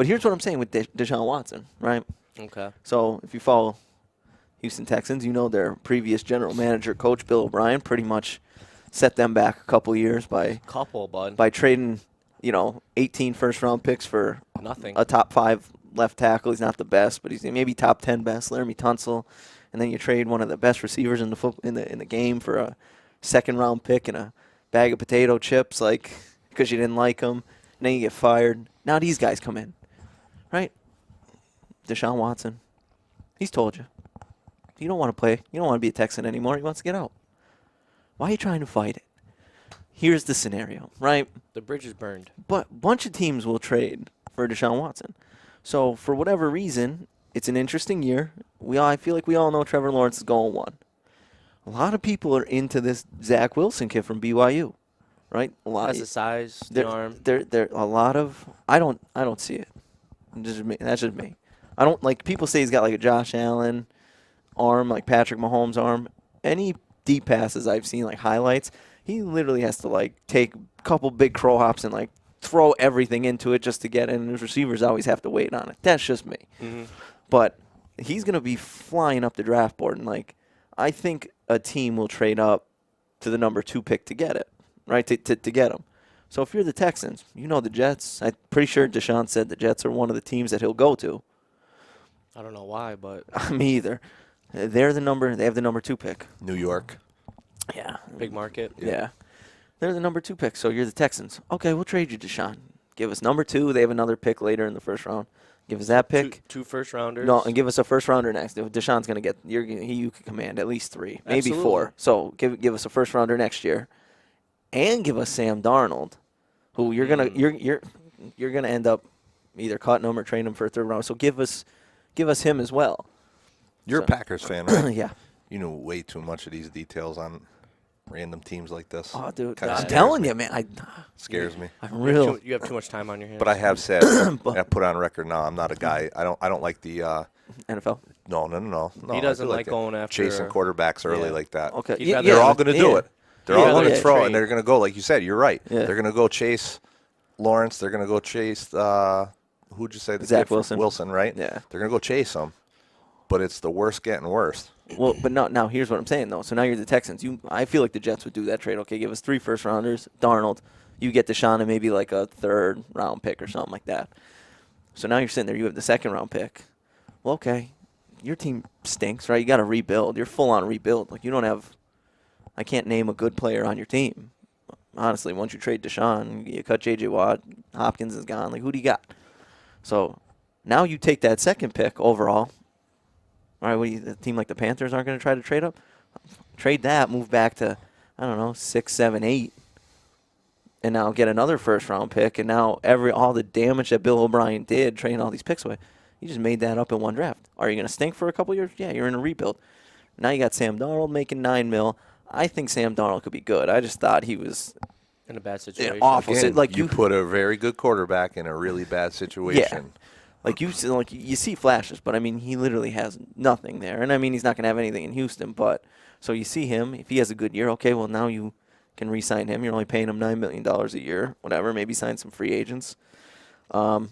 But here's what I'm saying with Deshaun Watson, right? Okay. So if you follow Houston Texans, you know their previous general manager, Coach Bill O'Brien, pretty much set them back a couple years by trading, 18 first-round picks for nothing. A top 5 left tackle. He's not the best, but he's maybe top 10 best, Laramie Tunsil. And then you trade one of the best receivers in the game for a second-round pick and a bag of potato chips, because you didn't like him. And then you get fired. Now these guys come in, right? Deshaun Watson, he's told you. You don't want to play. You don't want to be a Texan anymore. He wants to get out. Why are you trying to fight it? Here's the scenario, right? The bridge is burned. But a bunch of teams will trade for Deshaun Watson. So for whatever reason, it's an interesting year. I feel like we all know Trevor Lawrence is going 1. A lot of people are into this Zach Wilson kid from BYU, right? A lot has the size, the arm. There a lot of I don't see it. That's just me. I don't like people say he's got like a Josh Allen arm, like Patrick Mahomes' arm. Any deep passes I've seen, like highlights, he literally has to take a couple big crow hops and throw everything into it just to get in. And his receivers always have to wait on it. That's just me. Mm-hmm. But he's going to be flying up the draft board, and I think a team will trade up to the number 2 pick to get it, right? To get him. So if you're the Texans, the Jets. I'm pretty sure Deshaun said the Jets are one of the teams that he'll go to. I don't know why, but me either. They have the number 2 pick. New York. Yeah. Big market. Yeah. They're the number 2 pick, so you're the Texans. Okay, we'll trade you, Deshaun. Give us number 2. They have another pick later in the first round. Give us that pick. Two first-rounders. No, and give us a first-rounder next. Deshaun's going to get you can command at least 3, maybe Absolutely. 4. So give us a first-rounder next year, and give us Sam Darnold, who you're gonna end up either cutting him or trading him for a 3rd round. So give us him as well. You're a Packers fan, right? Yeah. You know way too much of these details on random teams like this. Oh, dude, Kinda I'm scares telling me. you, man. Scares me. You have too much time on your hands. But I have said, and I put on record now, I'm not a guy. I don't like the NFL. No. He doesn't like going after chasing quarterbacks early like that. Okay, They're all going to do it. They're all going to throw, trade. and they're going to go like you said. You're right. Yeah. They're going to go chase Lawrence. They're going to go chase who'd you say? Zach Wilson. Wilson, right? Yeah. They're going to go chase him, but it's the worst getting worse. Well, but now here's what I'm saying though. So now you're the Texans. I feel like the Jets would do that trade. Okay, give us 3 first-rounders, Darnold. You get Deshaun and maybe like a 3rd-round pick or something like that. So now you're sitting there. You have the 2nd-round pick. Well, okay, your team stinks, right? You got to rebuild. You're full-on rebuild. You don't have. I can't name a good player on your team. Honestly, once you trade Deshaun, you cut J.J. Watt, Hopkins is gone. Who do you got? So now you take that 2nd pick overall. All right, a team like the Panthers aren't going to try to trade up? Trade that, move back to, 6, 7, 8, and now get another first-round pick, and now all the damage that Bill O'Brien did trading all these picks away, you just made that up in one draft. Are you going to stink for a couple years? Yeah, you're in a rebuild. Now you got Sam Darnold making $9 million. I think Sam Darnold could be good. I just thought he was in a bad situation. Awful. Again, you put a very good quarterback in a really bad situation. Yeah. You see flashes, but he literally has nothing there. And he's not going to have anything in Houston. But so you see him, if he has a good year, okay, well now you can re-sign him. You're only paying him $9 million a year, whatever. Maybe sign some free agents. Or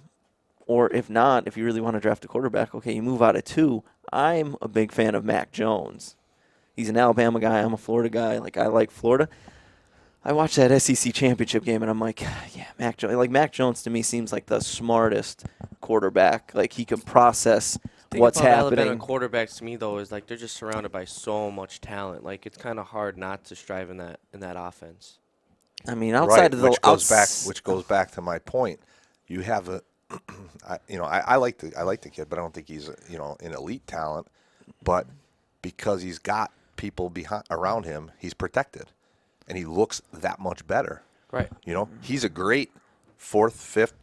if not, if you really want to draft a quarterback, okay, you move out of 2. I'm a big fan of Mac Jones. He's an Alabama guy. I'm a Florida guy. I like Florida. I watched that SEC championship game, and I'm like, yeah, Mac Jones. Mac Jones to me seems like the smartest quarterback. He can process what's happening. Alabama quarterbacks to me though is they're just surrounded by so much talent. It's kind of hard not to strive in that offense. Outside of the which goes back to my point. You have I like the kid, but I don't think he's an elite talent. But because he's got people around him, he's protected. And he looks that much better. Right. He's a great 4th, 5th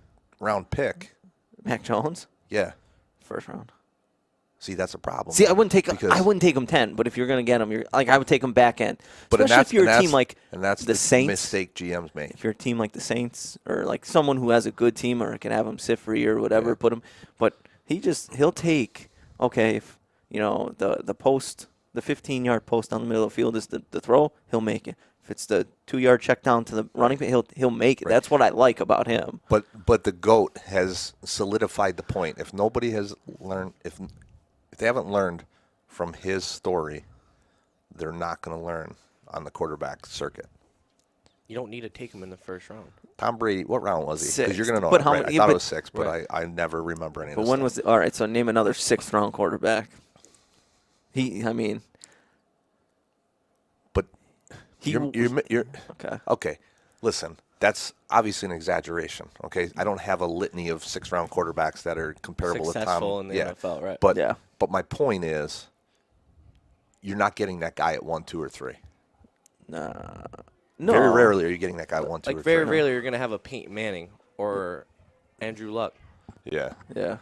round pick. Mac Jones? Yeah. 1st round. See, that's a problem. See, I wouldn't take him 10, but if you're going to get him, I would take him back end. But especially if you're a team and that's the Saints. Mistake GMs make. If you're a team like the Saints or someone who has a good team or can have him sit free or whatever, put him. But he'll take, if the post, the 15-yard post down the middle of the field is the throw, he'll make it. If it's the 2-yard check down to the running back, he'll make it. That's what I like about him. But the GOAT has solidified the point. If nobody has learned, if they haven't learned from his story, they're not going to learn on the quarterback circuit. You don't need to take him in the first round. Tom Brady, what round was he? Because 6th. you're going to know. But It, how right? many- I thought but- it was 6, but I never remember any of But this when stuff. was all right? So name another 6th-round quarterback. I mean, But he. you're okay. okay. Listen, that's obviously an exaggeration. Okay, I don't have a litany of 6th-round quarterbacks that are comparable to Successful Tom. in the NFL, right? But Yeah. but my point is, you're not getting that guy at 1, 2, or 3. No. Very rarely are you getting that guy at 1, 2, Like or very 3. rarely you're gonna have a Peyton Manning or Andrew Luck. Yeah. Yeah.